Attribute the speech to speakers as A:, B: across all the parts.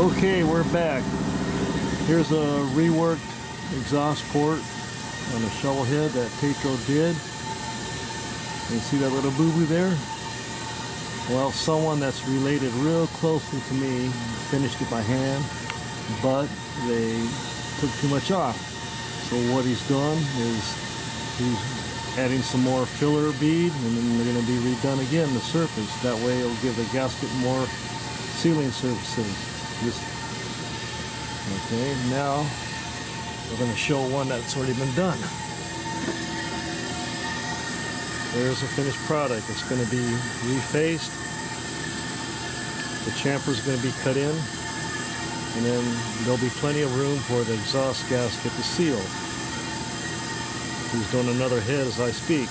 A: Okay, we're back. Here's a reworked exhaust port on a shovelhead that Tatro did. You see that little boo-boo there? Well, someone that's related real closely to me finished it by hand, but they took too much off. So what he's done is he's adding some more filler bead, and then they're going to be redone again, the surface. That way it'll give the gasket more sealing surfaces. Okay, now we're going to show one that's already been done. There's a finished product. It's going to be refaced. The chamfer is going to be cut in, and then there'll be plenty of room for the exhaust gasket to seal. He's doing another head as I speak.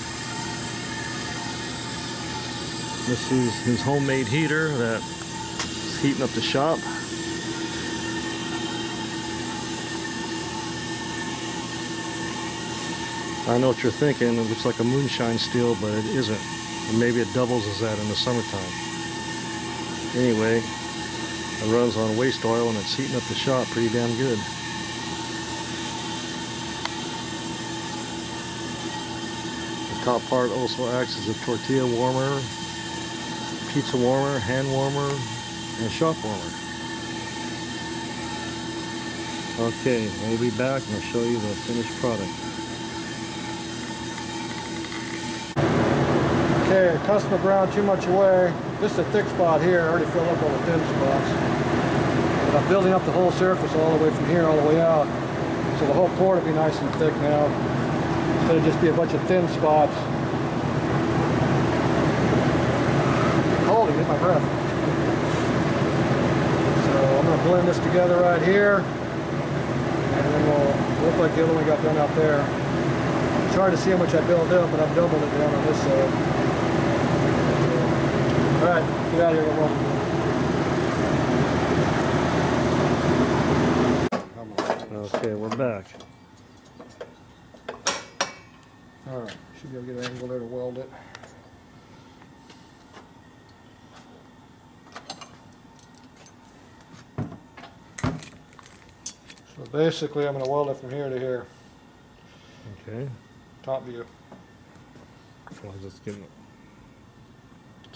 A: This is his homemade heater that's heating up the shop. I know what you're thinking, it looks like a moonshine steel, but it isn't. And maybe it doubles as that in the summertime. Anyway, it runs on waste oil and it's heating up the shop pretty damn good. The top part also acts as a tortilla warmer, pizza warmer, hand warmer, and shop warmer. Okay, we'll be back and I'll show you the finished product.
B: Okay, customer ground too much away. This is a thick spot here. I already filled up all the thin spots. But I'm building up the whole surface all the way from here all the way out. So the whole port will be nice and thick now. Instead of just be a bunch of thin spots. Holy, get my breath. So I'm going to blend this together right here. And then we'll look like the other one we got done out there. It's hard to see how much I built up, but I've doubled it down on this side. Alright, get out of here,
A: Okay, we're back.
B: Alright, should be able to get an angle there to weld it. So basically I'm going to weld it from here to here.
A: Okay.
B: Top view.
A: So I'll just give it.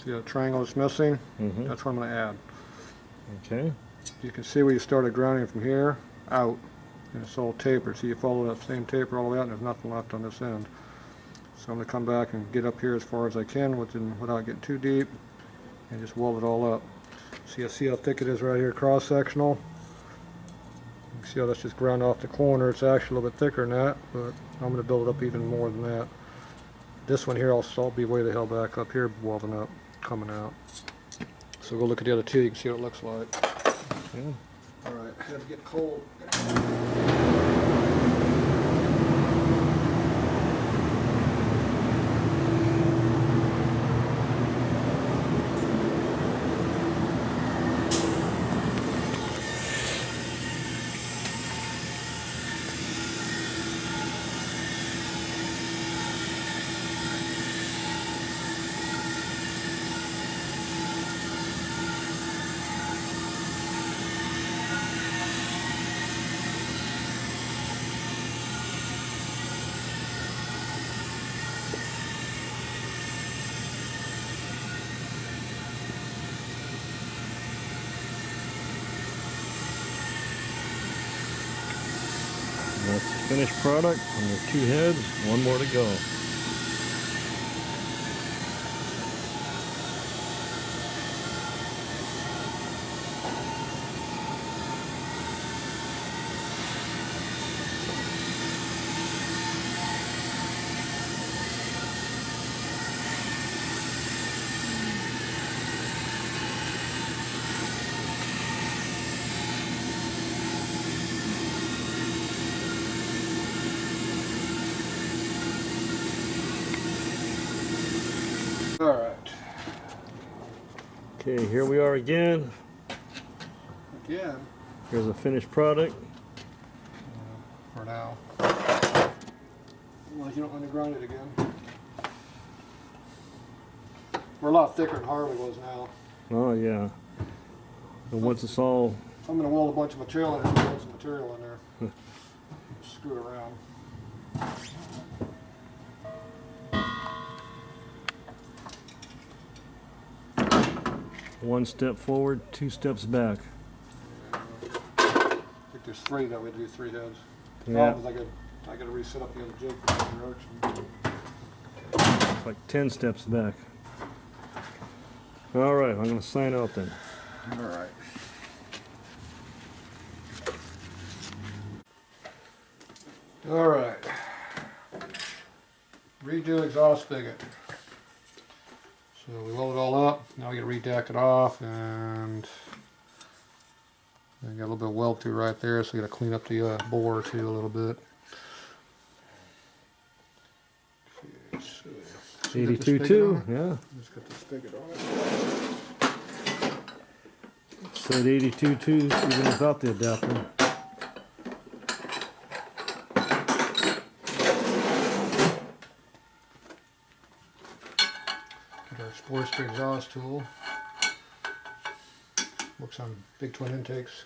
B: See that triangle that's missing?
A: Mm-hmm.
B: That's what I'm going to add.
A: Okay.
B: You can see where you started grounding from here out, and it's all tapered. So you follow that same taper all the way out, and there's nothing left on this end. So I'm going to come back and get up here as far as I can without getting too deep, and just weld it all up. So you see how thick it is right here, cross sectional. You can see how that's just ground off the corner. It's actually a little bit thicker than that, but I'm going to build it up even more than that. This one here I'll be way the hell back up here, welding up, coming out. So go look at the other two, you can see what it looks like.
A: Yeah.
B: Alright, it's going to get cold.
A: That's the finished product, and there's 2 heads, 1 more to go.
B: Alright.
A: Okay, here we are again.
B: Again.
A: Here's a finished product.
B: For now. Well, you don't want to grind it again. We're a lot thicker than Harley was now.
A: Oh yeah. And once it's all
B: I'm going to weld a bunch of material in there, weld some material in there. Screw it around.
A: One step forward, 2 steps back.
B: I think there's 3 that we do 3 heads.
A: Yeah.
B: I got to reset up the other jig for that direction.
A: It's like 10 steps back. All right, I'm going to sign out then.
B: All right. All right. Redo exhaust spigot. So we weld it all up. Now we got to redack it off, and I got a little bit of weld through right there, so we got to clean up the bore too a little bit. Okay, so
A: 82.2, yeah.
B: Just got the spigot on it.
A: Said 82.2 even without the adapter.
B: Get our forestry exhaust tool. Works on big twin intakes.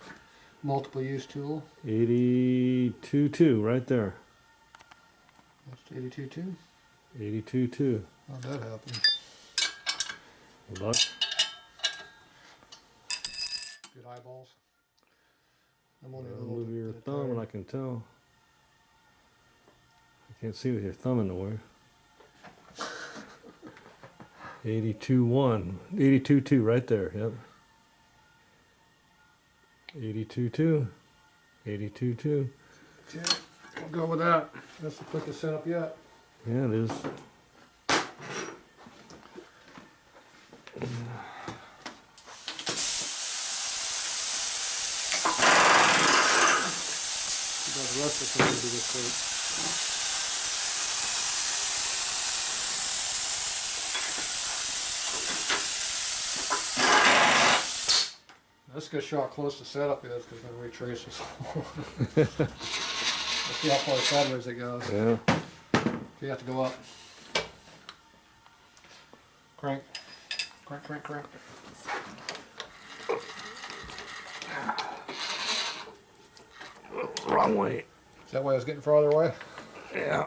B: Multiple use tool.
A: 82.2 right there.
B: That's 82.2.
A: 82.2.
B: How'd that happen?
A: Luck.
B: Good eyeballs. I'm only a little
A: Move your
B: bit
A: thumb
B: tired.
A: and I can tell. I can't see with your thumb in the way. 82.1. 82.2 right there, yep. 82.2. 82.2.
B: Okay, we'll go with that. That's the quickest setup yet.
A: Yeah, it is.
B: The rest of the thing will be this way. This gonna show how close the setup is because I'm gonna retrace this. Let's see how far sideways it goes.
A: Yeah.
B: You have to go up. Crank. Crank, crank, crank.
A: Wrong way.
B: Is that why I was getting farther away?
A: Yeah.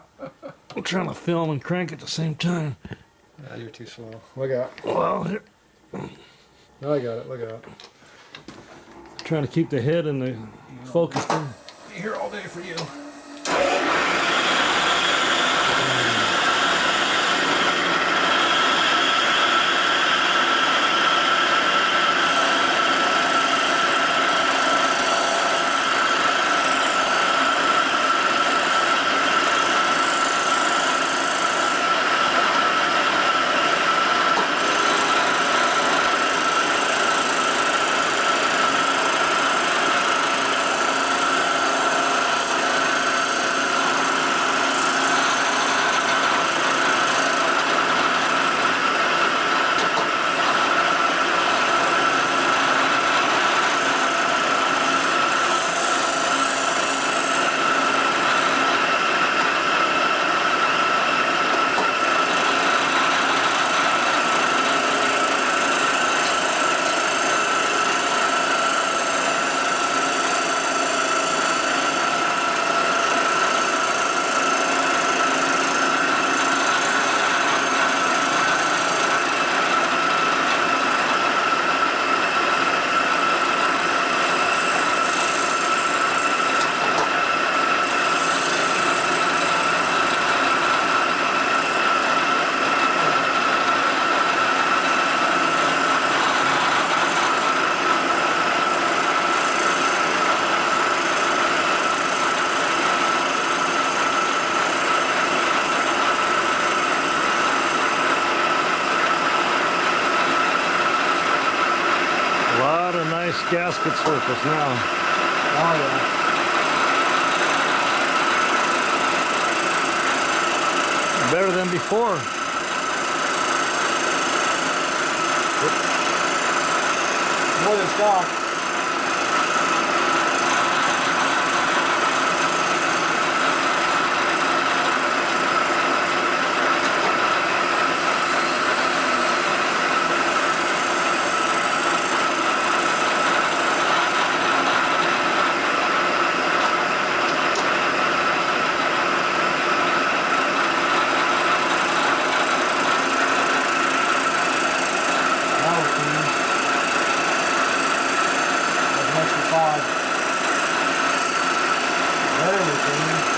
A: I'm trying to film and crank at the same time.
B: Yeah, you're too slow. Look out.
A: Well, here,
B: No, I got it. Look out.
A: trying to keep the head in the focus thing.
B: Here all day for you.
A: Gasket surface now.
B: Oh yeah.
A: Better than before.
B: More than stock. 5. Barely clean.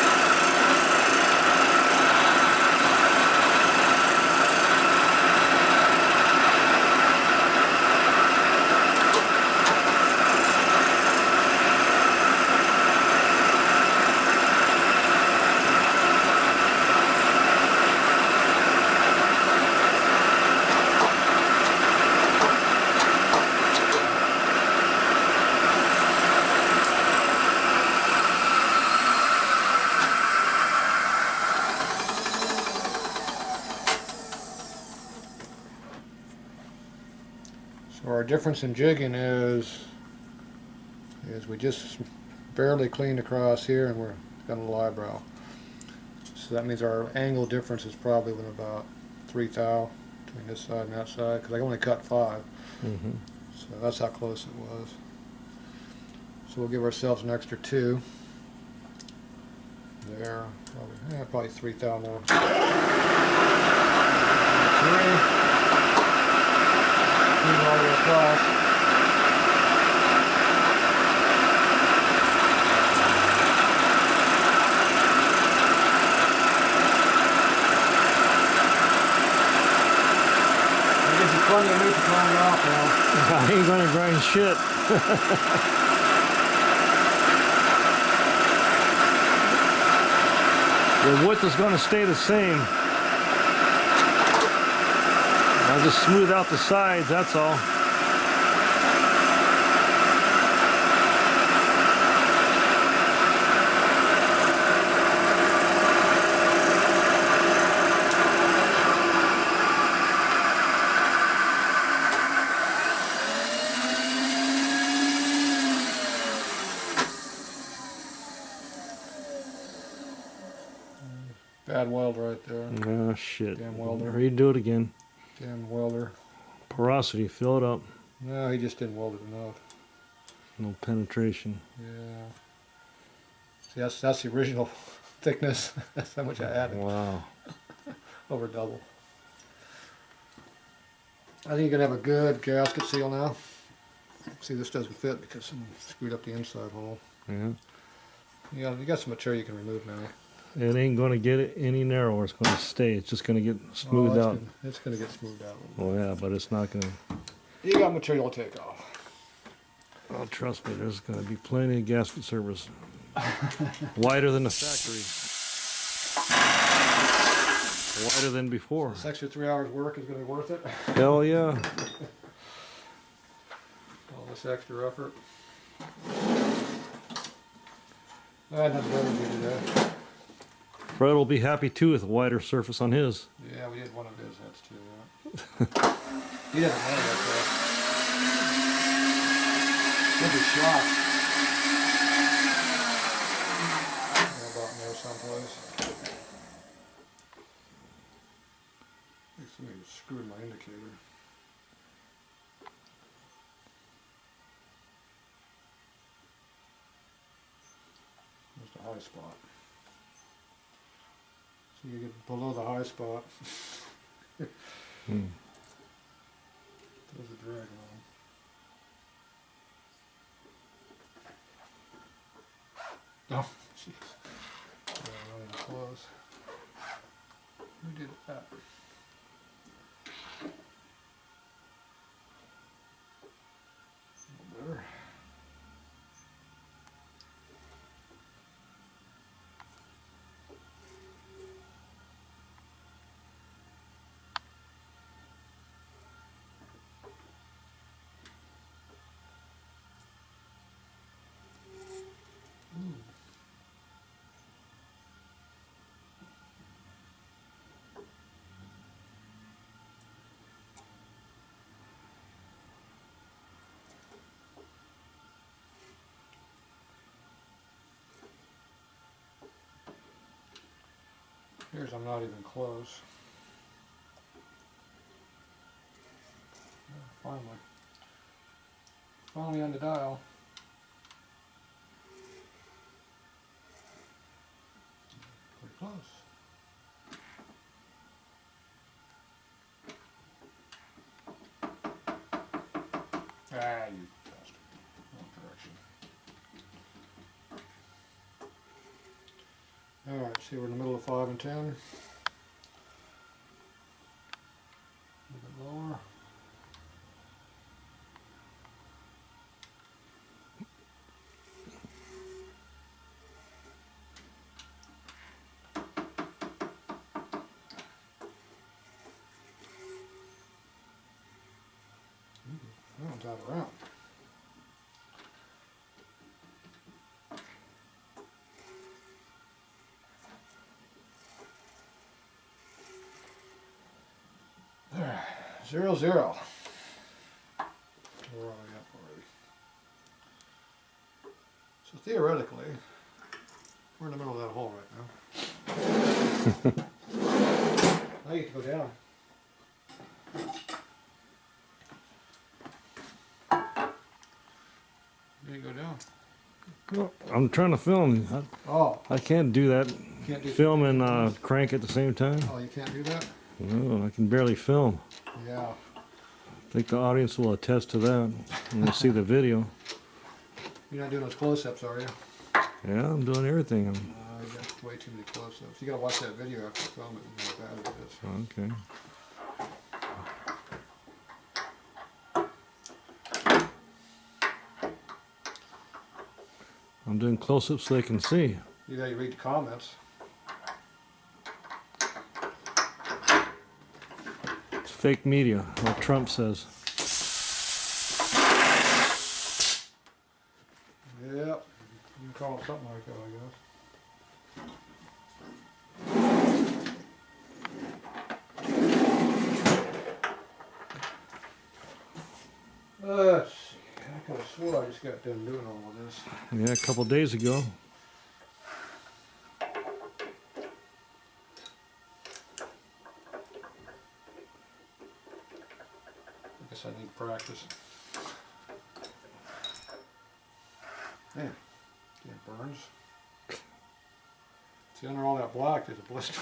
B: So our difference in jigging is we just barely cleaned across here and we're got a little eyebrow. So that means our angle difference is probably within about 3 thou between this side and that side, because I only cut 5.
A: Mm-hmm.
B: So that's how close it was. So we'll give ourselves an extra 2 there, probably 3 thou more. 3. All the way across. That gives you plenty of meat to grind off now.
A: I ain't gonna grind shit. The width is gonna stay the same. I'll just smooth out the sides, that's all.
B: Bad weld right there.
A: Oh shit.
B: Damn welder.
A: Redo it again.
B: Damn welder.
A: Porosity, fill it up.
B: No, he just didn't weld it enough.
A: No penetration.
B: Yeah. See, that's the original thickness. That's how much I added.
A: Wow.
B: Over double. I think you're gonna have a good gasket seal now. See, this doesn't fit because someone screwed up the inside hole.
A: Yeah.
B: Yeah, you got some material you can remove now.
A: It ain't gonna get it any narrower. It's gonna stay. It's just gonna get smoothed out.
B: It's gonna get smoothed out.
A: Oh yeah, but it's not gonna.
B: You got material to take off.
A: Oh, trust me, there's gonna be plenty of gasket service. Wider than the factory. Wider than before.
B: This extra 3 hours work is gonna be worth it.
A: Hell yeah.
B: All this extra effort. I had nothing better to do today.
A: Fred will be happy too with a wider surface on his.
B: Yeah, we did one of his heads too. Yeah. He doesn't know that though. He'll be shocked. About near someplace. I think somebody screwed my indicator. There's the high spot. So you get below the high spot. There's a drag on. Oh, jeez. Yeah, not even close. Who did that? A little better. Here's I'm not even close. Finally. Finally on the dial. Pretty close. Ah, you bastard. Wrong direction. Alright, see we're in the middle of 5 and 10. A little bit lower. That one's out of round. There, 0, 0. Where are we up already? So theoretically, we're in the middle of that hole right now. Now you can go down. You go down.
A: Well, I'm trying to film. I can't do that.
B: Can't do
A: Film and crank at the same time.
B: Oh, you can't do that?
A: No, I can barely film.
B: Yeah.
A: I think the audience will attest to that when they see the video.
B: You're not doing those close-ups, are you?
A: Yeah, I'm doing everything.
B: You got way too many close-ups. You gotta watch that video after you film it and how bad it is.
A: Okay. I'm doing close-ups so they can see.
B: You gotta read the comments.
A: It's fake media, like Trump says.
B: Yep. You can call it something like that, I guess. Let's see. I could have swore I just got done doing all of this.
A: Yeah, a couple days ago.
B: I guess I need practice. Man, it burns. See, under all that black, there's a blister.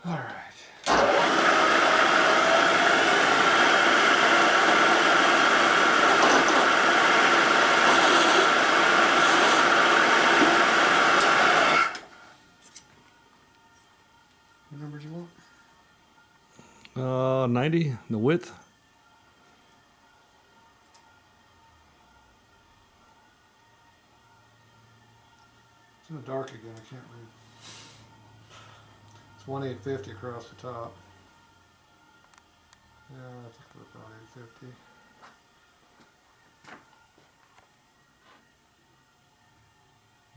B: All right. What numbers you want?
A: 90, the width.
B: It's in the dark again, I can't read. It's 1850 across the top. Yeah, I think we're about 850.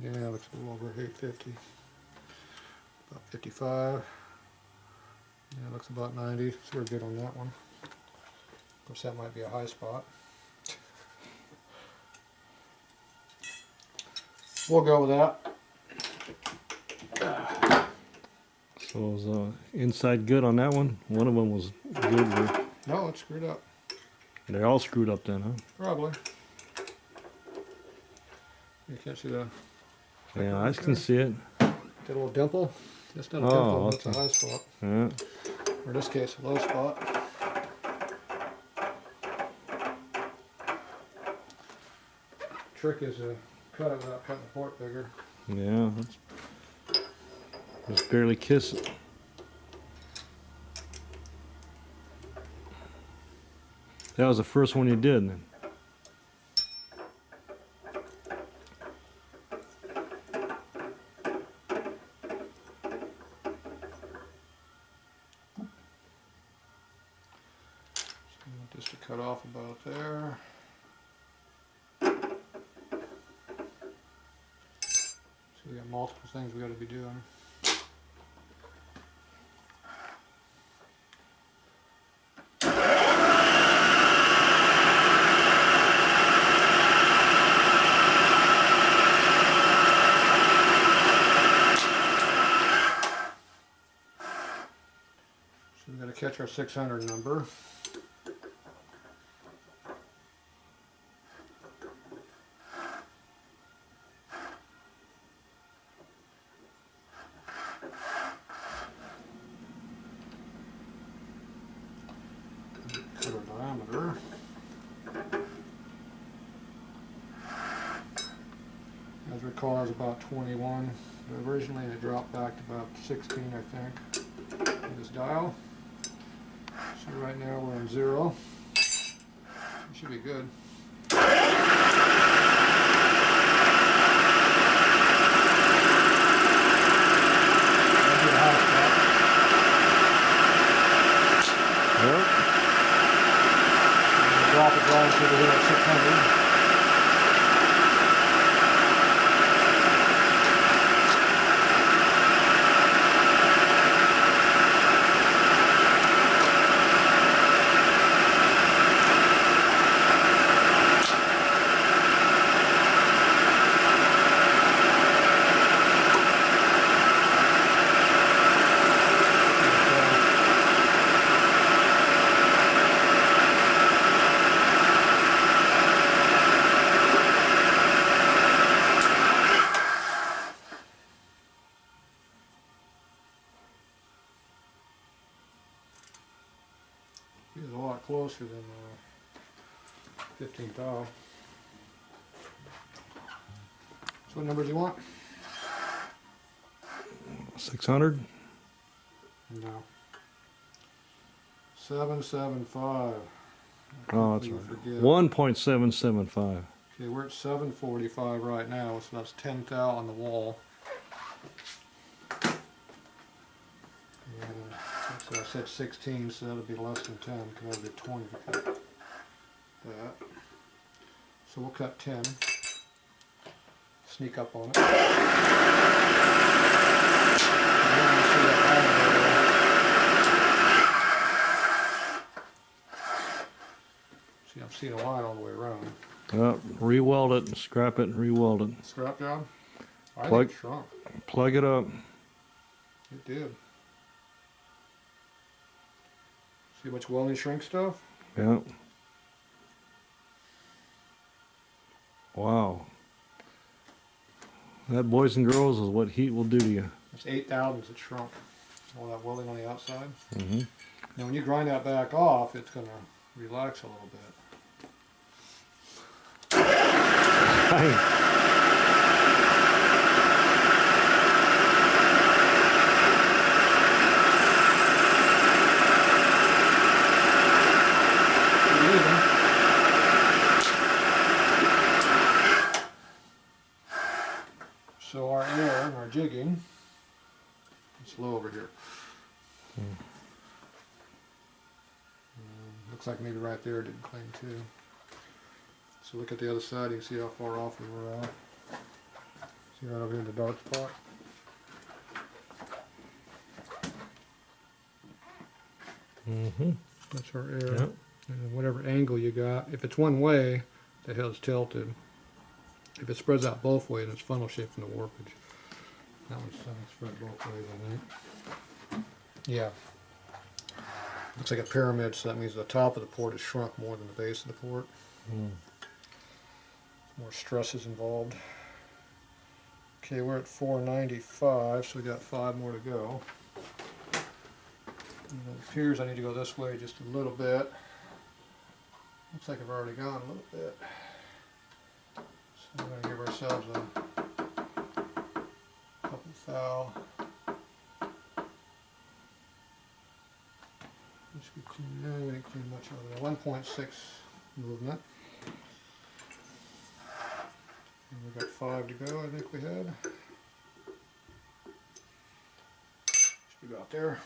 B: Yeah, looks a little over 850. About 55. Yeah, looks about 90. So we're good on that one. Of course, that might be a high spot. We'll go with that.
A: So was inside good on that one? One of them was good. But
B: No, it's screwed up.
A: they're all screwed up then, huh?
B: Probably. You can't see the...
A: Yeah, I can see it.
B: That little dimple? That's not a
A: Oh,
B: dimple, that's a
A: okay.
B: high spot.
A: Yeah.
B: Or in this case, a low spot. Trick is to cut it without cutting the port bigger.
A: Yeah. Just barely kiss it. That was the first one you did then.
B: Just to cut off about there. So we got multiple things we got to be doing. So we got to catch our 600 number. Cut our diameter. As I recall, I was about 21. Originally, it dropped back to about 16, I think. This dial. So right now we're on 0. It should be good.
A: Yep.
B: Drop it down to the here at 600. It's a lot closer than 15 thou. So what number do you want?
A: 600?
B: No. 775.
A: Oh, that's right. 1.775.
B: Okay, we're at 745 right now, so that's 10 thou on the wall. And so I said 16, so that would be less than 10, because that would be 20 to cut that. So we'll cut 10. Sneak up on it. See, I'm seeing a line all the way around.
A: Re-weld it, scrap it, and re-weld it.
B: Scrap job? I
A: Plug-
B: think it shrunk.
A: Plug it up.
B: It did. See much welding shrink stuff?
A: Yeah. Wow. That, boys and girls, is what heat will do to you.
B: It's 8 thousandths it shrunk. All that welding on the outside.
A: Mm-hmm.
B: Now when you grind that back off, it's going to relax a little bit. So our air and our jigging, it's low over here. Looks like maybe right there it didn't clean too. So look at the other side, you can see how far off we were at. See right over here in the dark spot?
A: Mm-hmm.
B: That's our air.
A: Yep.
B: And whatever angle you got, if it's one way, the head's tilted. If it spreads out both ways, it's funnel shaped in the warpage. That one's spread both ways, I think. Yeah. Looks like a pyramid, so that means the top of the port is shrunk more than the base of the port. More stresses involved. Okay, we're at 495, so we got 5 more to go. And it appears I need to go this way just a little bit. Looks like I've already gone a little bit. So we're going to give ourselves a couple thou. Just be clean. No, we didn't clean much over there. 1.6 movement. And we've got 5 to go, I think we had. Should be about there.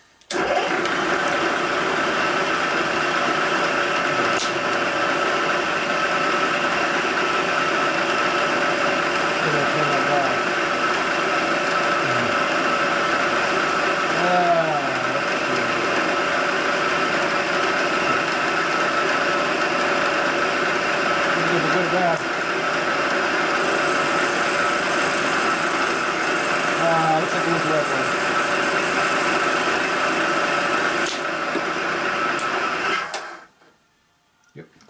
B: Looks like it was the right way.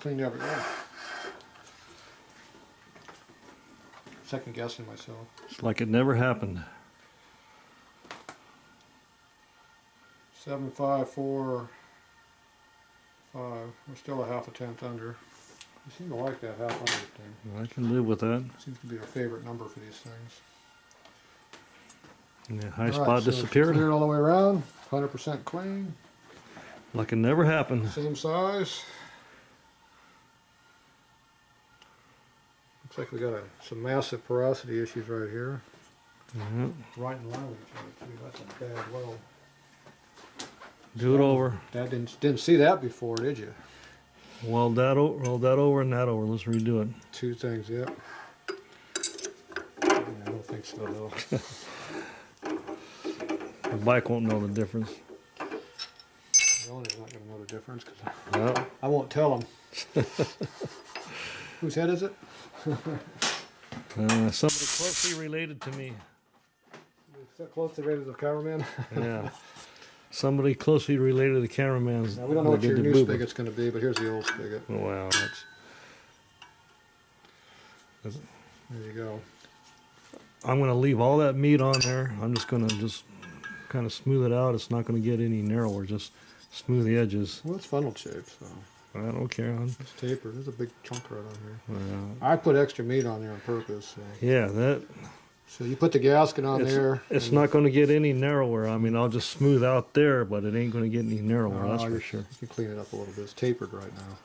B: cleaned everything. Second guessing myself.
A: It's like it never happened.
B: 7.545. We're still a half a tenth under. You seem to like that half under thing.
A: I can live with that.
B: Seems to be our favorite number for these things.
A: And the high
B: All
A: spot
B: right, so
A: disappeared.
B: cleared all the way around. 100% clean.
A: Like it never happened.
B: Same size. Looks like we got some massive porosity issues right here.
A: Yeah.
B: Right in line with each other too. That's a bad weld.
A: Do it over.
B: That didn't see that before, did you?
A: Weld that over and that over. Let's redo it.
B: Two things, yep. Yeah, I don't think so though.
A: The bike won't know the difference.
B: The owner's not going to know the difference because
A: Well,
B: I won't tell him. Whose head is it?
A: somebody closely related to me.
B: So close to the rate of the cameraman.
A: Yeah. Somebody closely related to the cameraman's.
B: Now, we don't know
A: that
B: what
A: did
B: your
A: the
B: new
A: boo-boo.
B: spigot's going to be, but here's the old spigot.
A: Wow, that's.
B: There you go.
A: I'm going to leave all that meat on there. I'm just going to kind of smooth it out. It's not going to get any narrower. Just smooth the edges.
B: Well, it's funnel shaped, so
A: I don't care.
B: it's tapered. There's a big chunk right on here.
A: Well,
B: I put extra meat on there on purpose. So,
A: yeah,
B: so you put the gasket on there.
A: it's
B: and-
A: not going to get any narrower. I mean, I'll just smooth out there, but it ain't going to get any narrower. That's for sure.
B: You can clean it up a little bit. It's tapered right now.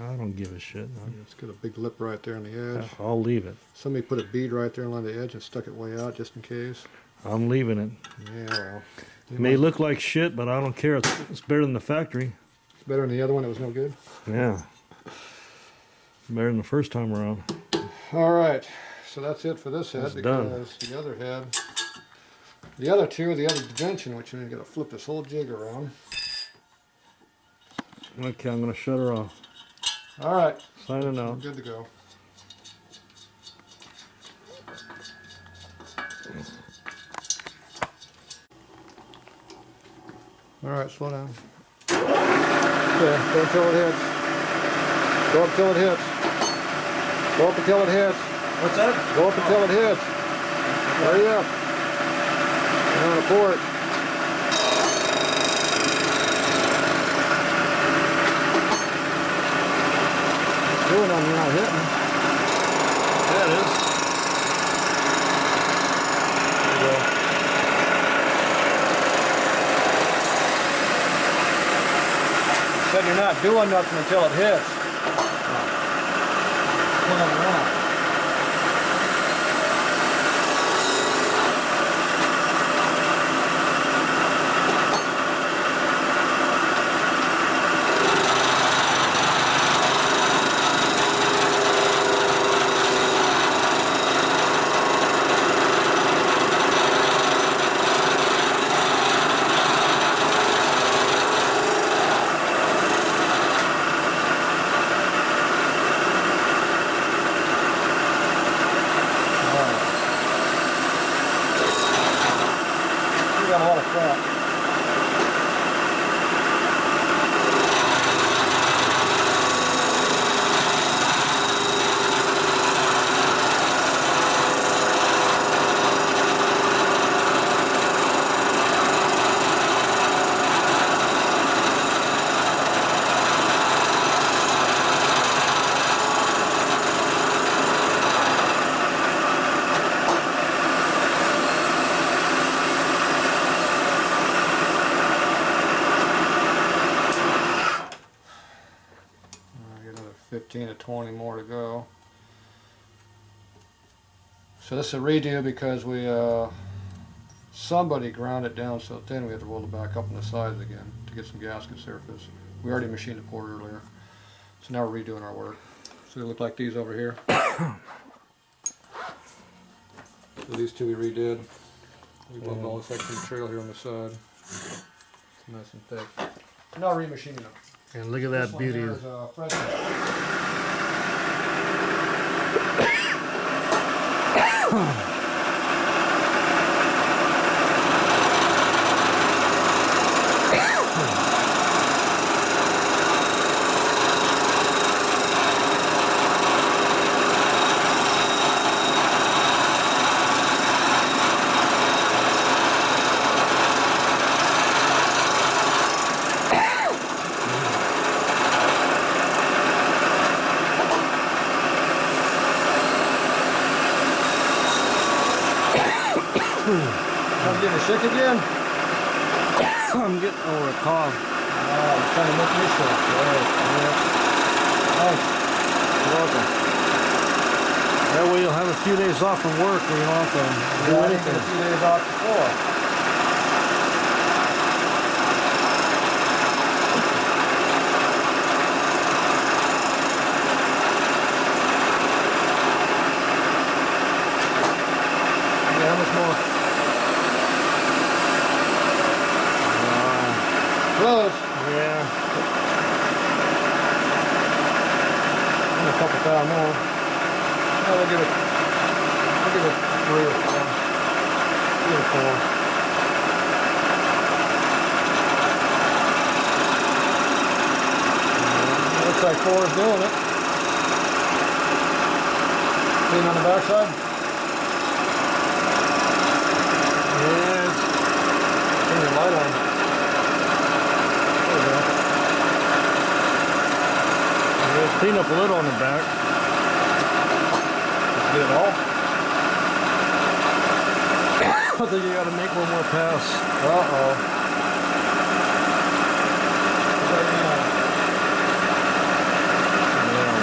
A: I don't give a shit.
B: It's got a big lip right there on the edge.
A: I'll leave it.
B: Somebody put a bead right there along the edge and stuck it way out just in case.
A: I'm leaving it.
B: Yeah, well.
A: It may look like shit, but I don't care. It's better than the factory.
B: It's better than the other one that was no good.
A: Yeah. Better than the first time around.
B: All right, so that's it for this head
A: It's
B: because the other head, the other two, the other dimension, which you got to flip this whole jig around.
A: Okay, I'm going to shut her off.
B: All right,
A: Signing
B: we're
A: out.
B: good to go. All right, slow down. Okay, go until it hits. Go up until it hits. Go up until it hits.
A: What's that?
B: Go up until it hits. Hurry up. You're on a port. Do it on you're not hitting.
A: Yeah, it is.
B: There you go. Said you're not doing nothing until it hits. Well, around. Got a lot of crap. Get another 15 to 20 more to go. So this is a redo because we somebody ground it down so thin we had to roll it back up on the sides again to get some gasket surface. We already machined the port earlier, so now we're redoing our work. So they look like these over here. So these two we redid. We built all the section of trail here on the side. It's nice and thick. Now remachining them.
A: And look at
B: This
A: that
B: one
A: beauty.
B: here is, fresh. again?
A: I'm getting over a cough.
B: Oh, it's trying to make me sick. Nice.
A: You're welcome. That way you'll have a few days off from work where you don't have to do
B: I
A: anything.
B: didn't get a few days off before. Yeah, how much more? Close.
A: Yeah.
B: A couple pound more. Oh, we'll give it 3 or 4. 3 or 4. Looks like 4 is doing it. Clean on the backside?
A: Yeah,
B: Turn your light on. There we go.
A: it's clean up a little on the back.
B: Get it all?
A: I think you gotta make one more pass.
B: Uh-oh.
A: Yeah,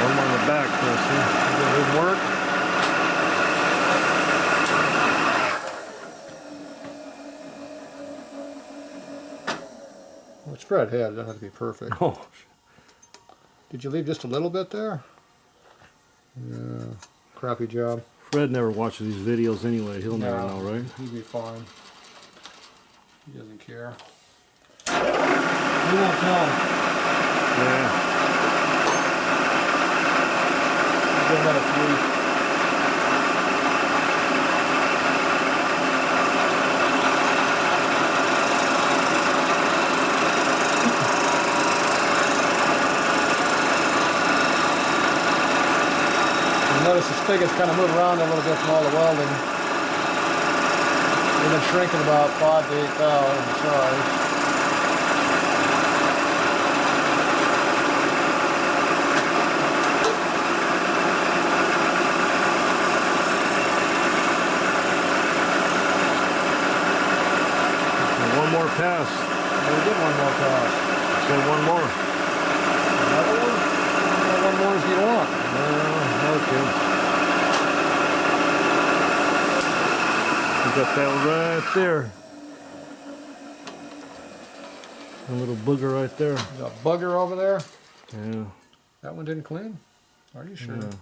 A: one more on the back there, see?
B: It didn't work. Well, spread head, it doesn't have to be perfect.
A: Oh,
B: Did you leave just a little bit there? Yeah, crappy job.
A: Fred never watches these videos anyway. He'll never know, right?
B: He'd be fine. He doesn't care. You won't tell him.
A: Yeah.
B: Give him another 3. Notice the spigot's kind of moved around a little bit from all the welding. They've been shrinking about 5 to 8 thou in size.
A: One more pass.
B: We did one more pass.
A: So one more.
B: Another one? How many more do you want?
A: Okay. You got that right there. A little booger right there.
B: Got a bugger over there?
A: Yeah.
B: That one didn't clean? Are you sure?
A: Yeah.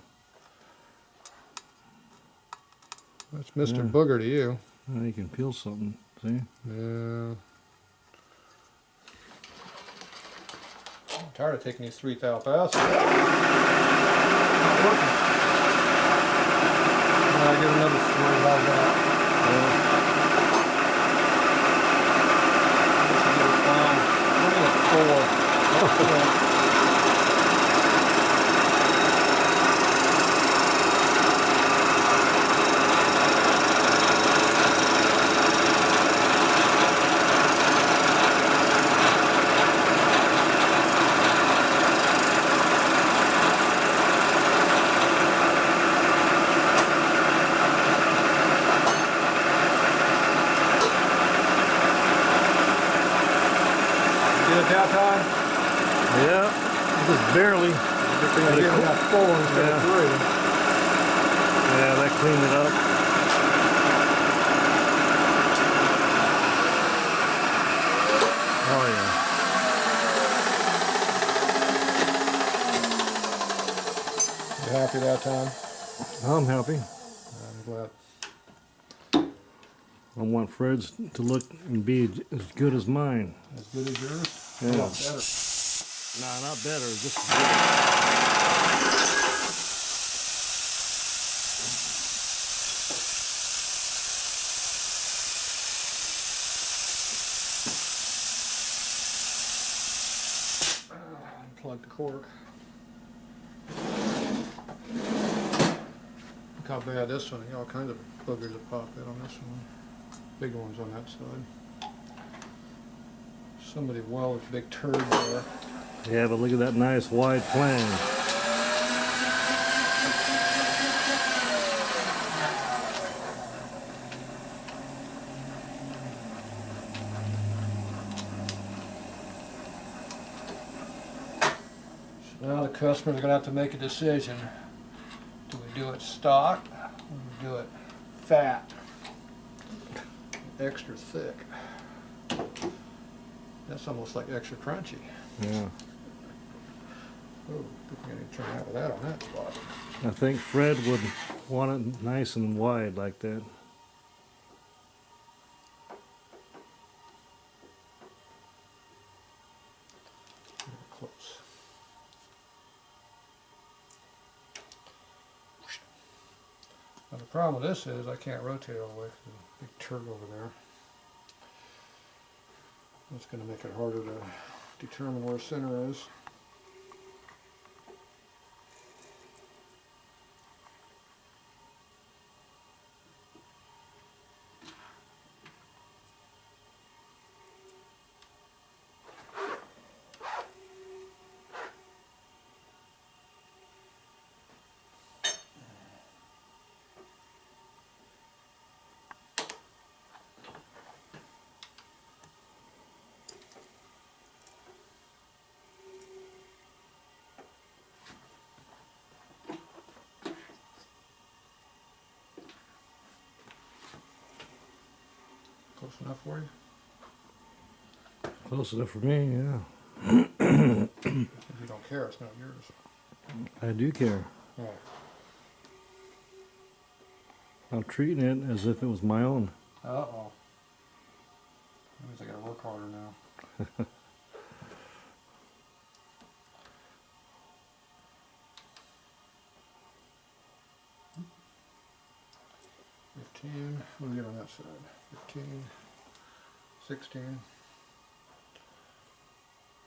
B: That's Mr.
A: Yeah.
B: Booger to you.
A: Now you can peel something, see?
B: Yeah. I'm tired of taking these 3 thou passes. Not working. I get another 3. How's that? Let's get it fine. 4. That time?
A: Yeah, just barely.
B: Good thing I gave it that 4 instead of 3.
A: Yeah, that cleaned it up. Oh
B: yeah. You happy that time?
A: I'm happy.
B: I'm glad.
A: I want Fred's to look and be as good as mine.
B: As good as yours?
A: Yeah.
B: A lot better.
A: Nah, not better, just as good.
B: Unplug the cork. Look how bad this one, all kinds of boogers have popped out on this one. Big ones on that side. Somebody welded a big turd there.
A: Yeah, but look at that nice wide flange.
B: Now the customers are going to have to make a decision. Do we do it stock or do we do it fat? Extra thick. That's almost like extra crunchy.
A: Yeah.
B: Oh, I didn't turn out with that on that spot.
A: I think Fred would want it nice and wide like that.
B: Close. Now the problem with this is I can't rotate all the way because there's a big turd over there. It's going to make it harder to determine where center is. Close enough for you?
A: Close enough for me, yeah.
B: If you don't care, it's not yours.
A: I do care.
B: Oh.
A: I'm treating it as if it was my own.
B: Uh-oh. That means I gotta work harder now. 15, what do we get on that side? 15, 16. And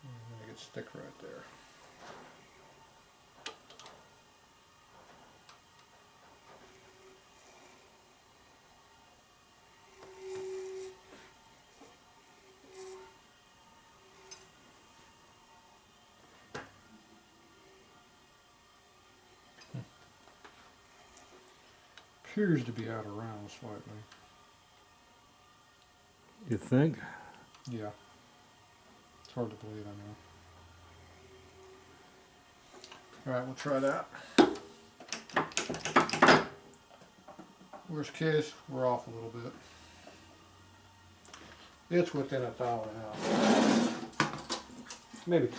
B: then it gets thick right there. Appears to be out of round slightly.
A: You think?
B: Yeah. It's hard to believe, I know. Alright, we'll try that. Worst case, we're off a little bit. It's within a thou and a half. Maybe two.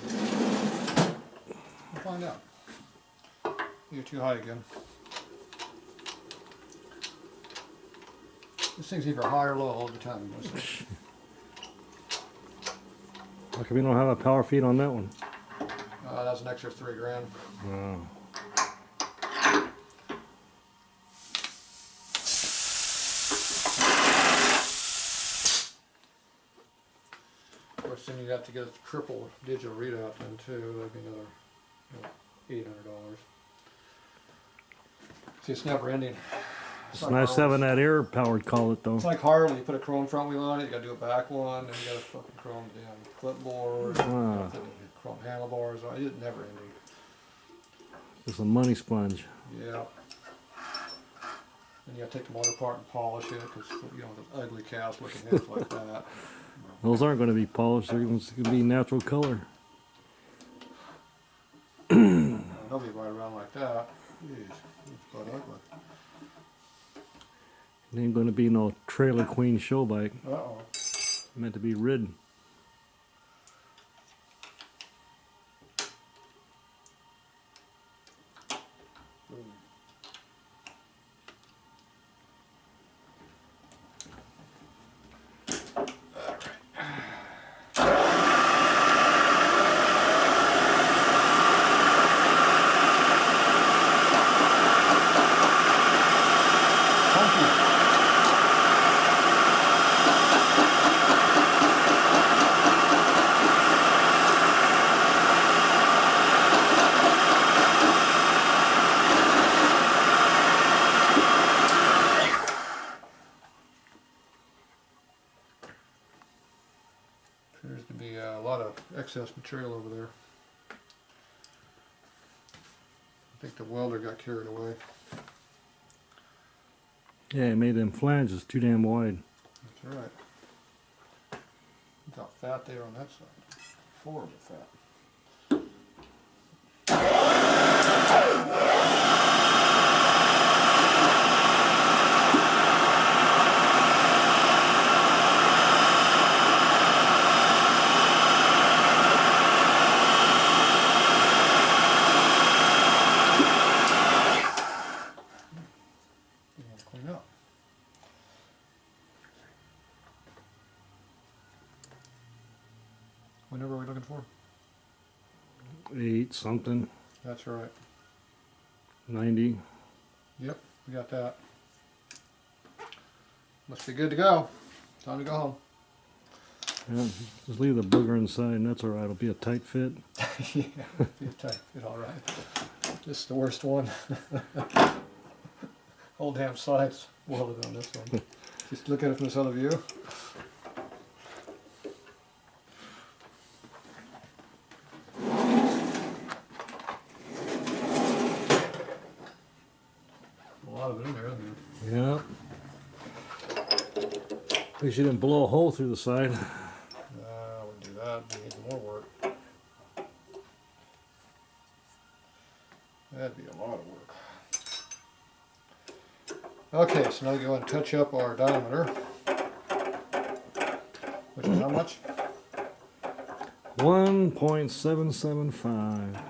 B: We'll find out. You're too high again. This thing's either high or low all the time.
A: How come you don't have a power feed on that one?
B: That's an extra $3 grand.
A: Oh.
B: Of course, then you have to get a triple digital readout then too. That'd be another $800. See, it's never ending.
A: It's nice having that air-powered collet, though.
B: It's like Harley. You put a chrome front wheel on it, you gotta do a back one, and you gotta fucking chrome down clipboard, chrome handlebars. It's never ending.
A: It's a money sponge.
B: Yeah. And you gotta take the motor apart and polish it, because you know those ugly cast looking heads like that.
A: Those aren't going to be polished. They're going to be natural color.
B: Nobody ride around like that. Jeez, it's quite ugly.
A: It ain't going to be no trailer queen show bike.
B: Uh-oh.
A: Meant to be ridden.
B: Appears to be a lot of excess material over there. I think the welder got carried away.
A: Yeah, it made them flanges too damn wide.
B: That's right. Look how fat they are on that side. Horrible fat. What number are we looking for?
A: 8 something,
B: That's right.
A: 90.
B: Yep, we got that. Must be good to go. Time to go home.
A: Yeah, just leave the booger inside and that's alright, it'll be a tight fit.
B: Yeah, be tight. It's all right. This is the worst one. Whole damn side's welded on this one. Just look at it from this other view. A lot of it in there, isn't there?
A: Yeah. At least you didn't blow a hole through the side.
B: I wouldn't do that. We need more work. That'd be a lot of work. Okay, so now we go and touch up our diameter. Which is how much?
A: 1.775.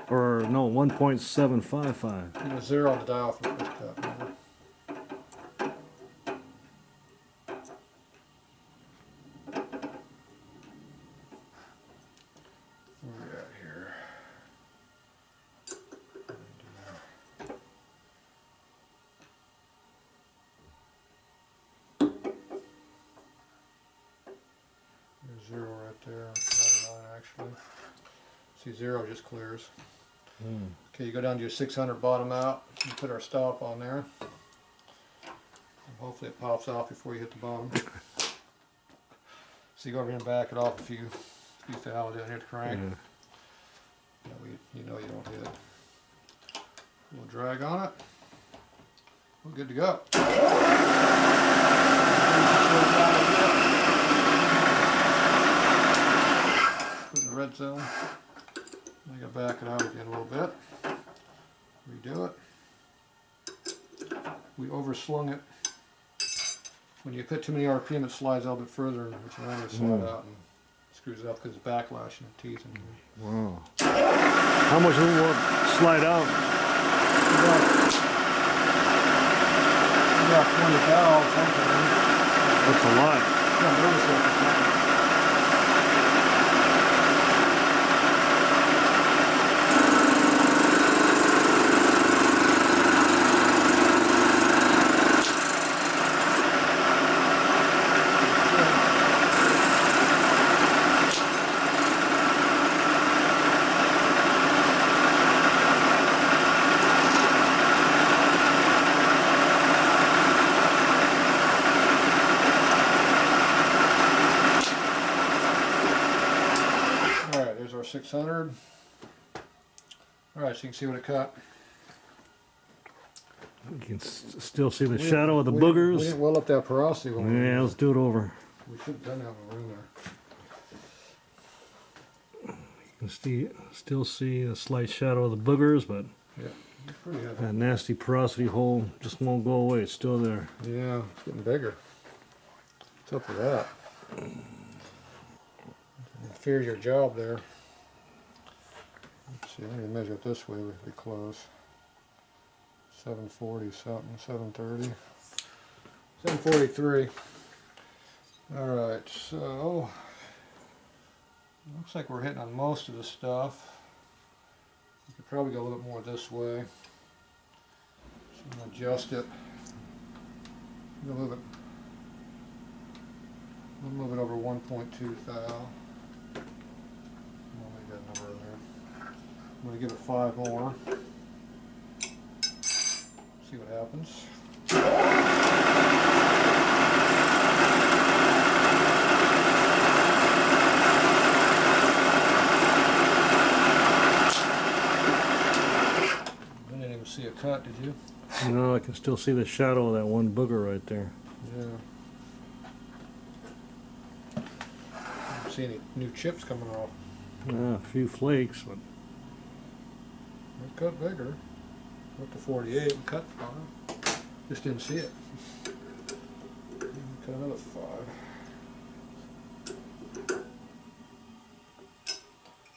A: Or no, 1.755.
B: You know, 0 on the dial for the first cut. Remember? Where are we at here? There's 0 right there. 99 actually. See, 0 just clears. Okay, you go down to your 600 bottom out. You put our stop on there. And hopefully it pops off before you hit the bottom. So you go over here and back it off a few thou down here to crank. You know you don't hit. We'll drag on it. We're good to go. Put in the red zone. I gotta back it out again a little bit. Redo it. We overslung it. When you put too many RPM, it slides out a bit further, which will only slide out and screws it up because it's backlash in the teeth.
A: Wow. How much will it slide out?
B: About 20 thou something.
A: That's a lot.
B: Yeah, notice that. There's our 600. Alright, so you can see what it cut.
A: You can still see the shadow of the boogers.
B: We didn't weld up that porosity one.
A: Yeah, let's do it over.
B: We should have done that in the room there.
A: You can still see a slight shadow of the boogers, but
B: Yeah, it's pretty heavy.
A: that nasty porosity hole just won't go away. It's still there.
B: Yeah, it's getting bigger. What's up with that? Fear your job there. Let's see, let me measure it this way, we'd be close. 740 something, 730. 743. Alright, so looks like we're hitting on most of the stuff. We could probably go a little bit more this way. So I'm going to adjust it. We'll move it over 1.2 thou. We'll make that number in there. I'm going to give it 5 more. See what happens. I didn't even see a cut, did you?
A: No, I can still see the shadow of that one booger right there.
B: Yeah. I don't see any new chips coming off.
A: A few flakes, but
B: It cut bigger. Went to 48 and cut 5. Just didn't see it. Cut another 5.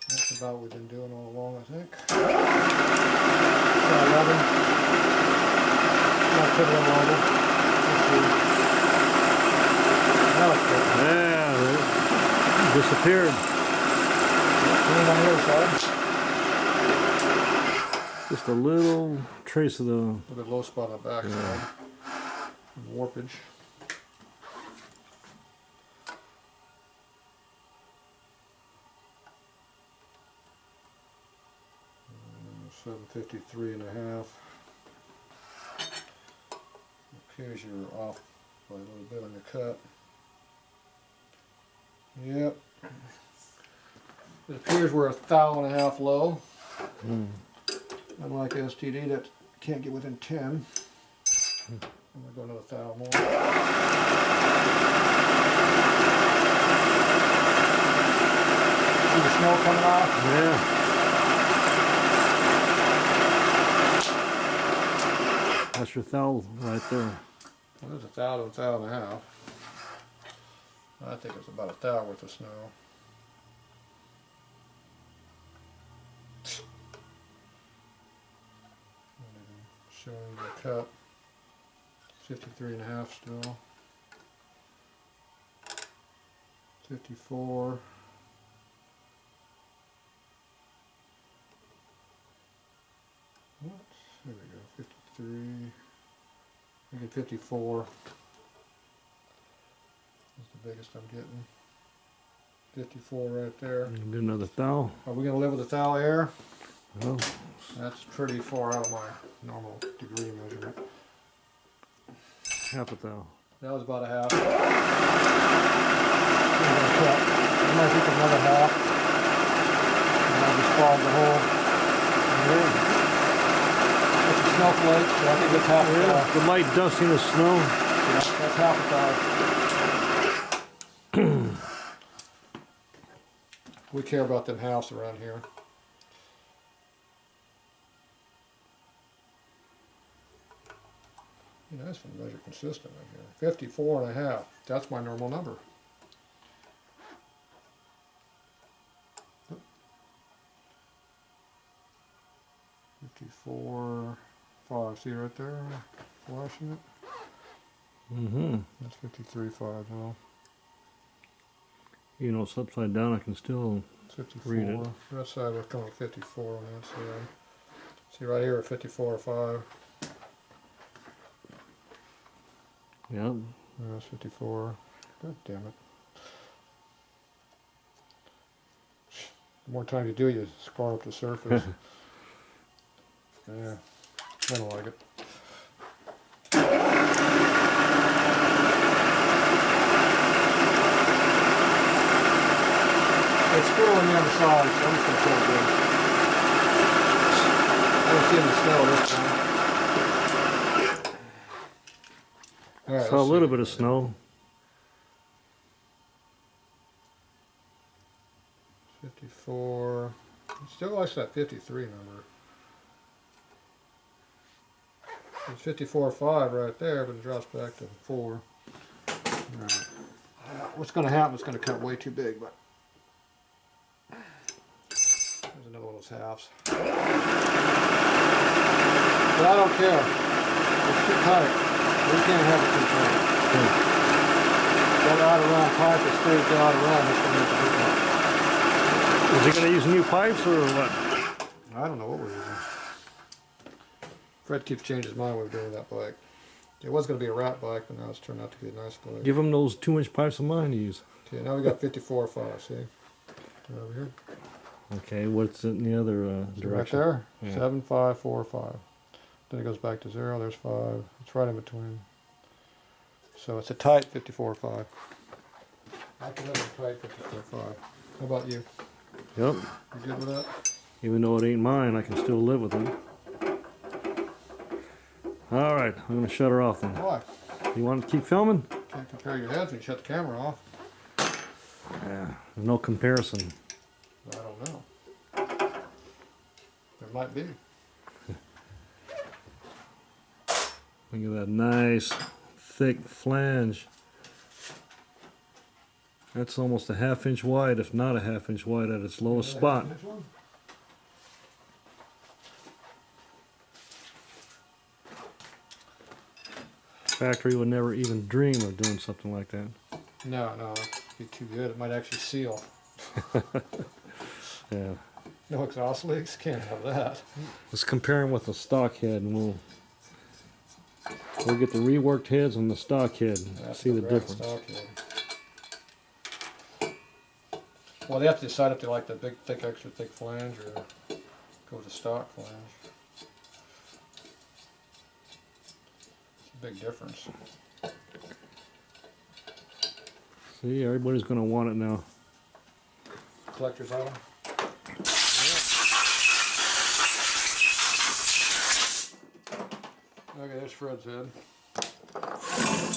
B: That's about what we've been doing all along, I think. 11. Not put it on level. Let's see. Now it's good.
A: yeah, it disappeared.
B: Anything on the other side?
A: Just a little trace of the...
B: A little bit low spot on the back side. Warpage. 753.5. Appears you're off by a little bit on your cut. Yep. It appears we're 1.5 thou low. Unlike STD that can't get within 10. I'm gonna go another 1 thou more. See the snow coming off?
A: Yeah. That's your thou right there.
B: Well, there's 1 thou to 1.5 thou. I think it's about 1 thou worth of snow. Showing the cut. 53.5 still. 54. What? There we go. 53. I get 54. That's the biggest I'm getting. 54 right there.
A: Do another thou.
B: Are we going to live with 1 thou air?
A: Well,
B: That's pretty far out of my normal degree measurement.
A: half a thou.
B: That was about 1/2. I might take another 1/2. And I'll just fog the whole. It's a snowflake, so I think it's 1/2 thou.
A: The light dusting of snow.
B: Yeah, that's 1/2 thou. We care about them halves around here. You know, that's been measured consistently here. 54.5. That's my normal number. $54.5. See right there? Flashing it.
A: Mm-hmm.
B: That's 53.5 now.
A: You know, it's upside down. I can still
B: 54.
A: read it.
B: That side was coming 54 on that side. See right here at 54.5.
A: Yep.
B: That's 54. God damn it. The more time you do, you scar up the surface. Yeah, I don't like it. It's squirreling on the other side, so I'm just going to pull it in. I don't see any snow this time. All right,
A: Saw a little bit of snow.
B: 54. It still likes that 53 number. It's 54.5 right there, but it drops back to 4. Right. What's going to happen is going to cut way too big, but there's another one of those halves. But I don't care. It's too tight. We can't have it too tight. That out around pipe that stays out around is going to make a difference.
A: Is he going to use new pipes or what?
B: I don't know what we're using. Fred keeps changing his mind when we're doing that bike. It was going to be a rat bike, but now it's turned out to be a nice bike.
A: Give him those 2-inch pipes of mine to use.
B: Okay, now we got 54.5, see? Right over here.
A: Okay, what's in the other
B: See right
A: direction?
B: there?
A: Yeah.
B: 7, 5, 4, 5. Then it goes back to 0, there's 5. It's right in between. So it's a tight 54.5. I can live with a tight 54.5. How about you?
A: Yep.
B: You good with that?
A: Even though it ain't mine, I can still live with it. All right, I'm going to shut her off then.
B: Why?
A: You want to keep filming?
B: Can't compare your heads when you shut the camera off.
A: Yeah, there's no comparison.
B: I don't know. There might be.
A: Look at that nice, thick flange. That's almost a 1/2 inch wide, if not a 1/2 inch wide at its lowest spot.
B: Which one?
A: Factory would never even dream of doing something like that.
B: No, that'd be too good. It might actually seal.
A: Yeah.
B: No exhaust leaks? Can't have that.
A: Let's compare them with the stock head, and we'll get the reworked heads and the stock head. See the difference.
B: Stock head. Well, they have to decide if they like the big, thick, extra thick flange or go with the stock flange. It's a big difference.
A: See, everybody's going to want it now.
B: Collector's item. Okay, there's Fred's head.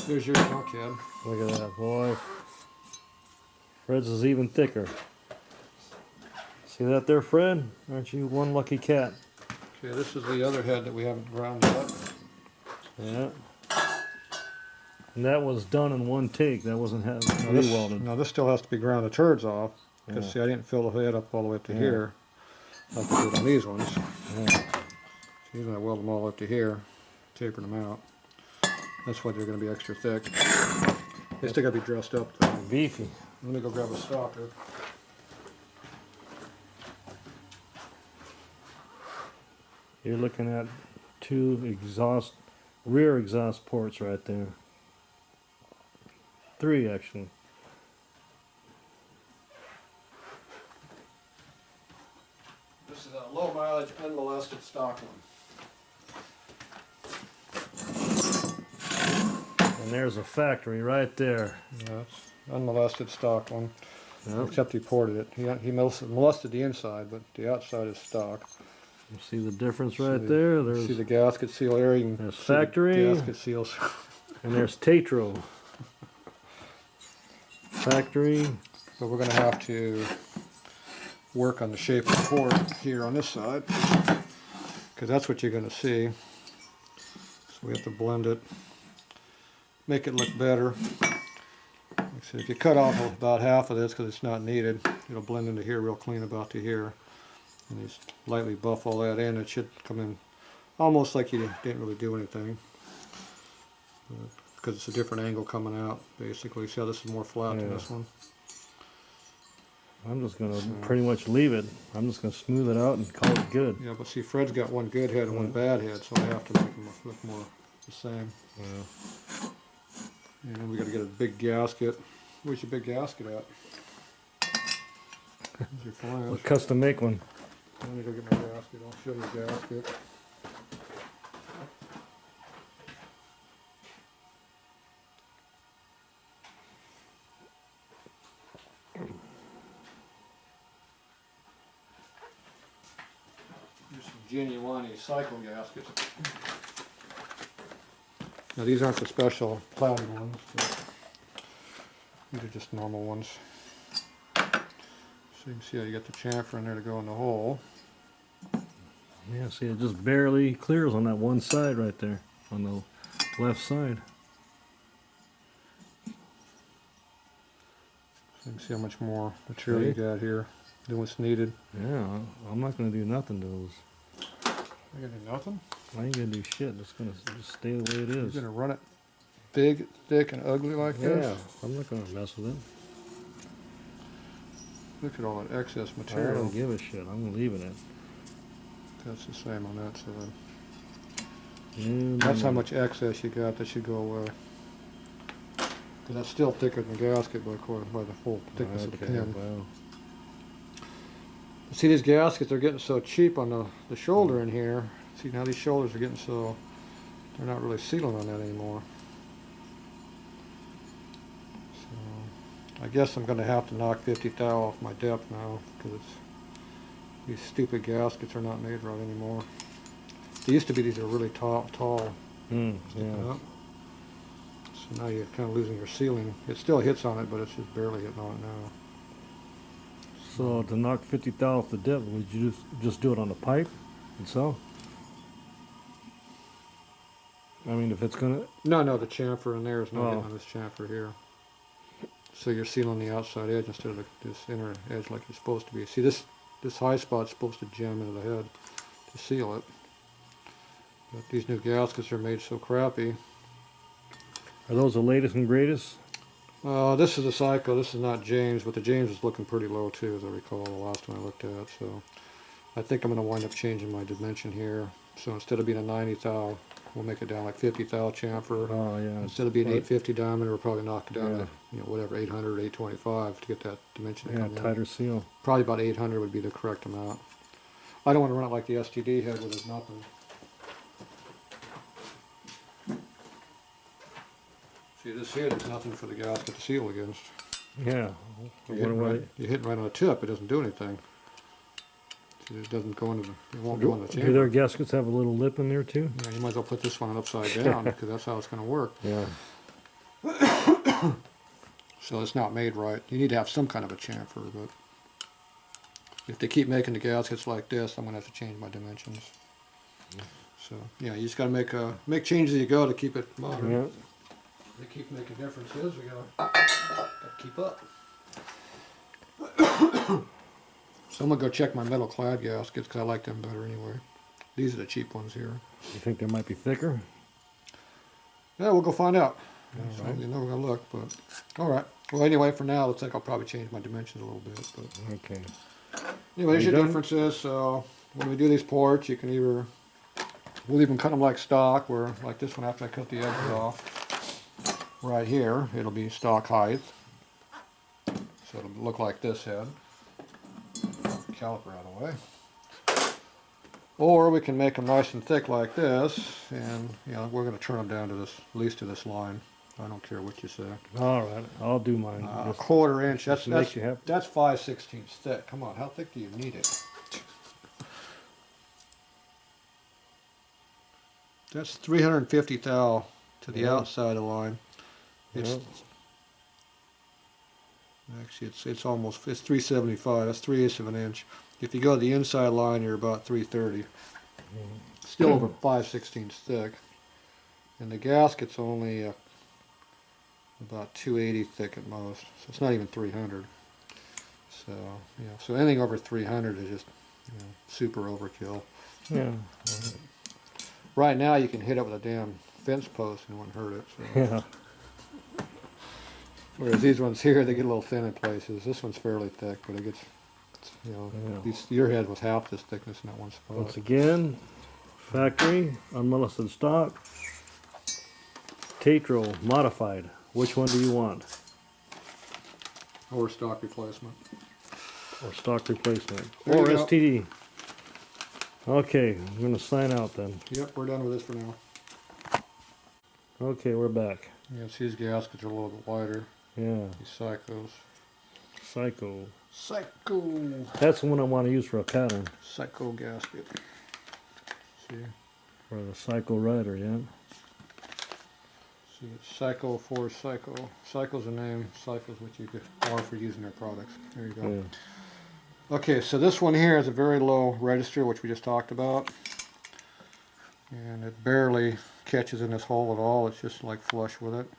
B: There's your junk head.
A: Look at that, boy. Fred's is even thicker. See that there, Fred? Aren't you one lucky cat?
B: Okay, this is the other head that we haven't ground yet.
A: Yeah. And that was done in one take. That wasn't re-welded.
B: Now this still has to be ground the turds off. Because
A: Yeah.
B: see, I didn't fill the head up all the way up to
A: Yeah.
B: here. Like I did on these ones.
A: Yeah.
B: So usually I weld them all up to here, taper them out. That's why they're going to be extra thick. They still got to be dressed up though.
A: Beefy.
B: Let me go grab a stalker.
A: You're looking at two rear exhaust ports right there. 3 actually.
B: This is a low mileage, unmolested stock one.
A: And there's a factory right there.
B: Yeah, it's unmolested stock one.
A: Yep.
B: Except he ported it. He molested the inside, but the outside is stock.
A: You see the difference right there? There's
B: See the gasket seal area. You can
A: there's
B: see
A: factory.
B: the gasket seals.
A: And there's Tatro. Factory.
B: But we're going to have to work on the shape of the port here on this side, because that's what you're going to see. So we have to blend it, make it look better. Like I said, if you cut off about half of this because it's not needed, it'll blend into here real clean about to here. And you just lightly buff all that in. It should come in almost like you didn't really do anything. Because it's a different angle coming out, basically. See how this is more flat than this one?
A: I'm just going to pretty much leave it. I'm just going to smooth it out and call it good.
B: Yeah, but see, Fred's got one good head and one bad head, so I have to make them look more the same.
A: Yeah.
B: And then we got to get a big gasket. Where's your big gasket at? There's your flange.
A: We'll custom make one.
B: Let me go get my gasket. I'll show you the gasket. Here's some genuine cycle gaskets. Now these aren't the special plated ones, but these are just normal ones. So you can see how you get the chamfer in there to go in the hole.
A: Yeah, see, it just barely clears on that one side right there, on the left side.
B: So you can see how much more material you got here than what's needed.
A: Yeah, I'm not going to do nothing to those.
B: You're gonna do nothing?
A: I ain't going to do shit. It's going to just stay the way it is.
B: You're gonna run it big, thick, and ugly like this?
A: Yeah, I'm not going to mess with it.
B: Look at all that excess
A: I
B: material.
A: don't give a shit. I'm leaving it.
B: That's the same on that side.
A: And
B: That's how much excess you got. That should go away. Because that's still thicker than the gasket by the full thickness of the pin.
A: Well,
B: See, these gaskets are getting so cheap on the shoulder in here. See, now these shoulders are getting so, they're not really sealing on that anymore. So, I guess I'm going to have to knock 50 thou off my depth now, because these stupid gaskets are not made right anymore. They used to be these are really tall.
A: yeah.
B: Up. So now you're kind of losing your sealing. It still hits on it, but it's just barely hitting on it now.
A: So to knock 50 thou off the depth, would you just do it on the pipe itself? I mean, if it's gonna.
B: No, the chamfer in there is not
A: Oh.
B: hitting on this chamfer here. So you're sealing the outside edge instead of this inner edge like you're supposed to be. See, this high spot's supposed to jam into the head to seal it. But these new gaskets are made so crappy.
A: Are those the latest and greatest?
B: This is a Psycho. This is not James, but the James is looking pretty low too, as I recall the last one I looked at. So I think I'm going to wind up changing my dimension here. So instead of being a 90 thou, we'll make it down like 50 thou chamfer.
A: Oh yeah.
B: Instead of being 850 diameter, we'll probably knock it down
A: Yeah.
B: to, you know, whatever, 800, 825 to get that dimension to
A: Yeah,
B: come in.
A: tighter seal.
B: Probably about 800 would be the correct amount. I don't want to run it like the STD head where there's nothing. See this here, there's nothing for the gasket to seal against.
A: Yeah.
B: You're hitting right on the tip, it doesn't do anything. See, it doesn't go into the, it won't go in the
A: Do
B: chamber.
A: their gaskets have a little lip in there too?
B: Yeah, you might as well put this one upside down because that's how it's going to work.
A: Yeah.
B: So it's not made right. You need to have some kind of a chamfer, but if they keep making the gaskets like this, I'm going to have to change my dimensions. So yeah, you just got to make changes as you go to keep it modern.
A: Yeah.
B: They keep making differences. We gotta keep up. So I'm gonna go check my metal clad gaskets because I like them better anyway. These are the cheap ones here.
A: You think they might be thicker?
B: Yeah, we'll go find out.
A: All
B: So,
A: right.
B: you know, we're gonna look, but all right. Well, anyway, for now, looks like I'll probably change my dimensions a little bit. But
A: Okay.
B: anyway, there's
A: Are you
B: your
A: done?
B: differences. So when we do these ports, you can either we'll even cut them like stock, where like this one after I cut the edges off. Right here, it'll be stock height. So it'll look like this head. Caliper out of the way. Or we can make them nice and thick like this, and you know we're going to turn them down to this, at least to this line. I don't care what you say.
A: All right. I'll do mine.
B: A
A: Just
B: quarter inch. That's
A: to make you happy.
B: that's 5/16 thick. Come on, how thick do you need it? That's 350 thou to the
A: Yeah.
B: outside of the line. It's
A: Yeah.
B: actually it's almost it's 375. That's 3/8 of an inch. If you go to the inside line, you're about 330. Still over 5/16 thick, and the gasket's only about 280 thick at most. So it's not even 300. So yeah, so anything over 300 is just super overkill.
A: Yeah.
B: Right now you can hit it with a damn fence post and it wouldn't hurt it. So.
A: Yeah.
B: Whereas these ones here, they get a little thin in places. This one's fairly thick, but it gets,
A: Yeah.
B: your head was half this thickness in that one spot.
A: Once again, factory, unmolested stock, Tatro, modified. Which one do you want?
B: Or stock replacement.
A: Or stock replacement?
B: There you
A: Or
B: go.
A: STD? Okay, I'm going to sign out then.
B: Yep, we're done with this for now.
A: Okay, we're back.
B: Yeah, see, these gaskets are a little bit wider.
A: Yeah,
B: These Psychos.
A: Psycho.
B: Psycho.
A: That's the one I want to use for a pattern.
B: Psycho gasket. See?
A: For the Psycho Rider, yeah.
B: See, it's Psycho for Psycho. Psycho's a name. Psycho's what you are for using their products. There you go.
A: Yeah.
B: Okay, so this one here is a very low register, which we just talked about. And it barely catches in this hole at all. It's just like flush with it.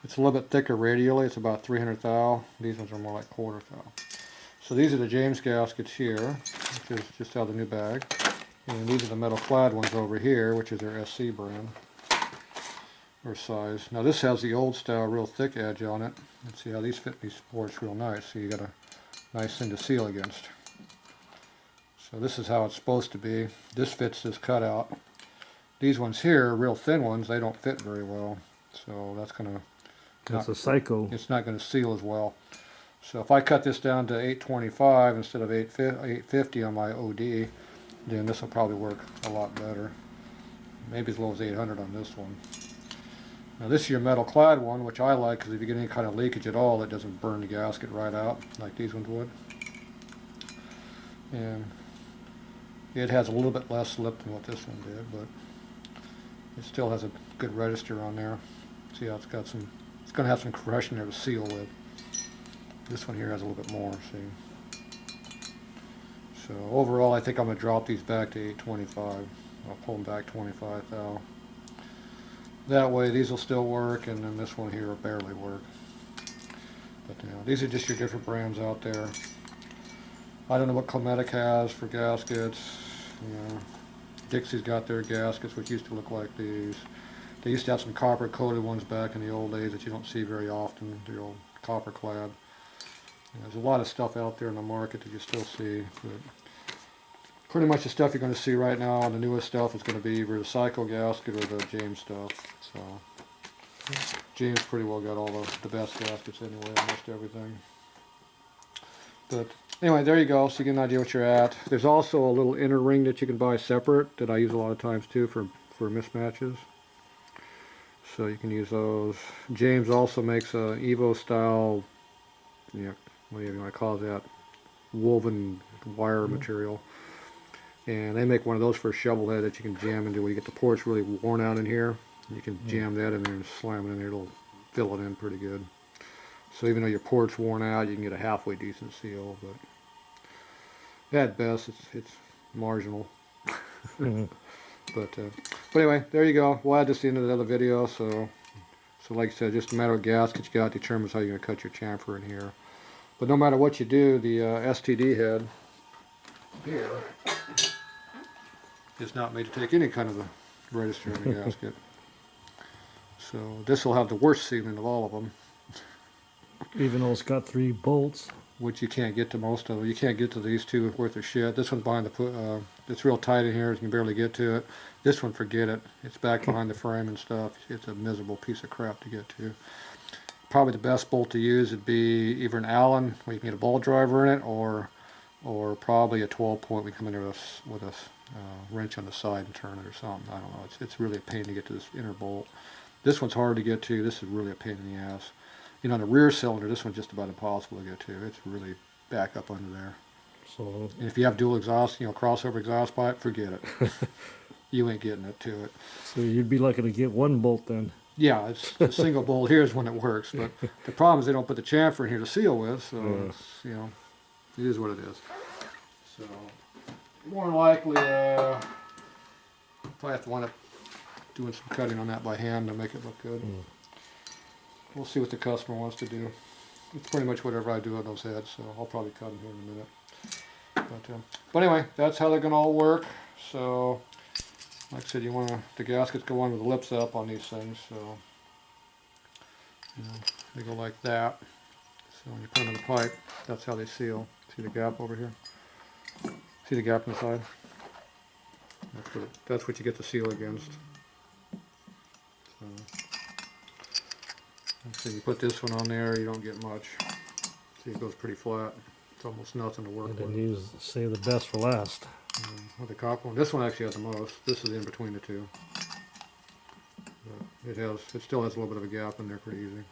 B: It's a little bit thicker radially. It's about 300 thou. These ones are more like quarter thou. So these are the James gaskets here, which is just out of the new bag. And these are the metal clad ones over here, which is their SC brand or size. Now this has the old style real thick edge on it. And see how these fit these supports real nice. So you got a nice thing to seal against. So this is how it's supposed to be. This fits this cutout. These ones here, real thin ones, they don't fit very well. So that's gonna
A: That's a Psycho.
B: it's not going to seal as well. So if I cut this down to 825 instead of 850 on my OD, then this will probably work a lot better. Maybe as low as 800 on this one. Now this is your metal clad one, which I like because if you get any kind of leakage at all, it doesn't burn the gasket right out like these ones would. And it has a little bit less slip than what this one did, but it still has a good register on there. See how it's got some, it's going to have some compression there to seal with. This one here has a little bit more, see. So overall I think I'm going to drop these back to 825. I'll pull them back 25 thou. That way these will still work, and then this one here will barely work. But you know, these are just your different brands out there. I don't know what Climatic has for gaskets. You know, Dixie's got their gaskets, which used to look like these. They used to have some copper coated ones back in the old days that you don't see very often, the old copper clad. There's a lot of stuff out there in the market that you still see, but pretty much the stuff you're going to see right now on the newest stuff is going to be either the Psycho gasket or the James stuff. So James pretty well got all the best gaskets anyway, almost everything. But anyway, there you go, so you get an idea what you're at. There's also a little inner ring that you can buy separate that I use a lot of times too for mismatches. So you can use those. James also makes a Evo style, what do you want to call that, woven wire material. And they make one of those for a shovel head that you can jam into when you get the ports really worn out in here. You can jam that in there and slam it in there. It'll fill it in pretty good. So even though your port's worn out, you can get a halfway decent seal. But at best, it's marginal. But anyway, there you go. We'll add this into the other video. So like I said, just a matter of gasket you got determines how you're going to cut your chamfer in here. But no matter what you do, the STD head here is not made to take any kind of a register in the gasket. So this will have the worst sealing of all of them.
A: Even though it's got 3 bolts.
B: Which you can't get to most of them. You can't get to these two worth of shit. This one's behind the it's real tight in here. You can barely get to it. This one, forget it. It's back behind the frame and stuff. It's a miserable piece of crap to get to. Probably the best bolt to use would be either an Allen, where you can get a ball driver in it, or probably a 12-point. We come in there with a wrench on the side and turn it or something. I don't know. It's really a pain to get to this inner bolt. This one's hard to get to. This is really a pain in the ass. You know, on the rear cylinder, this one's just about impossible to get to. It's really back up under there.
A: So,
B: and if you have dual exhaust, crossover exhaust pipe, forget it. You ain't getting it to it.
A: So you'd be lucky to get 1 bolt then.
B: Yeah, it's a single bolt here is when it works. But the problem is they don't put the chamfer in here to seal with, so it's, it is what it is. So more than likely, probably have to wind up doing some cutting on that by hand to make it look good. We'll see what the customer wants to do. It's pretty much whatever I do on those heads, so I'll probably cut them here in a minute. But anyway, that's how they're going to all work. So, like I said, the gaskets go on with the lips up on these things, so they go like that. So when you put them in the pipe, that's how they seal. See the gap over here? See the gap inside? That's what you get the seal against. So you put this one on there, you don't get much. See, it goes pretty flat. It's almost nothing to work with.
A: And then save the best for last.
B: With the copper one, this one actually has the most. This is in between the two. But it still has a little bit of a gap in there, pretty easy.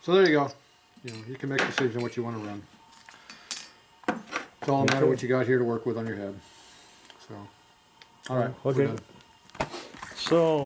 B: So there you go. You can make a decision on what you want to run. It's all a matter of what you got here to work with on your head. So, all right.
A: Okay. So.